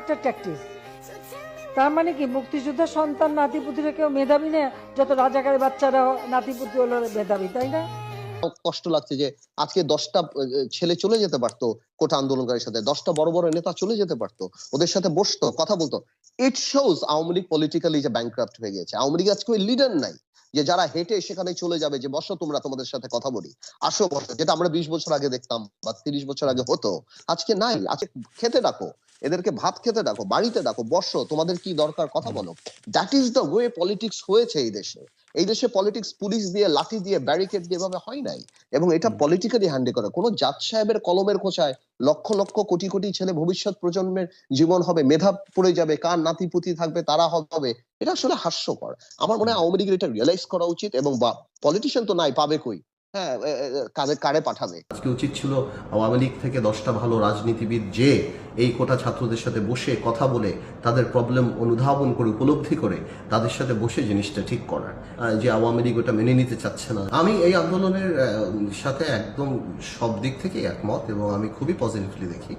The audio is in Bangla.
একটা ট্যাকটিস। তার মানে কি মুক্তিযোদ্ধার সন্তান নাতিপুতিরা কেউ মেধাবী না, যত রাজাকারের বাচ্চারা নাতিপুতি হলো মেধাবী, তাই না? কষ্ট লাগছে যে আজকে 10টা ছেলে চলে যেতে পারতো কোটা আন্দোলনকারীর সাথে, 10টা বড় বড় নেতা চলে যেতে পারতো, ওদের সাথে বসতো, কথা বলতো। It shows Awami League politically যে ব্যাংক্রাফট হয়ে গেছে। আওয়ামী লীগ আজকে ওই লিডার নাই যে যারা হেঁটে সেখানে চলে যাবে, যে বসো তোমরা, তোমাদের সাথে কথা বলি, আসো বসো, যেটা আমরা 20 বছর আগে দেখতাম বা 30 বছর আগে হতো। আজকে নাই। আজকে খেতে ডাকো, এদেরকে ভাত খেতে ডাকো, বাড়িতে ডাকো, বসো, তোমাদের কি দরকার কথা বলো। That is the way politics হয়েছে এই দেশে। এই দেশে পলিটিক্স পুলিশ দিয়ে, লাঠি দিয়ে, ব্যারিকেড দিয়ে এভাবে হয় নাই। এবং এটা পলিটিক্যালি হ্যান্ডেল করা। কোন জাজ সাহেবের কলমের খোঁচায় লক্ষ লক্ষ কোটি কোটি ছেলে, ভবিষ্যৎ প্রজন্মের জীবন হবে, মেধা পড়ে যাবে, কার নাতিপুতি থাকবে তারা হবে, এটা আসলে হাস্যকর। আমার মনে হয় আওয়ামী লীগের এটা রিয়েলাইজ করা উচিত। এবং পলিটিশিয়ান তো নাই, পাবে কই? হ্যাঁ, কারে পাঠাবে? আজকে উচিত ছিল আওয়ামী লীগ থেকে 10টা ভালো রাজনীতিবিদ যে এই কোটা ছাত্রদের সাথে বসে কথা বলে তাদের প্রবলেম অনুধাবন করে, উপলব্ধি করে তাদের সাথে বসে জিনিসটা ঠিক করার। যে আওয়ামী লীগ ওটা মেনে নিতে চাচ্ছে না। আমি এই আন্দোলনের সাথে একদম সব দিক থেকে একমত এবং আমি খুবই পজিটিভলি দেখি।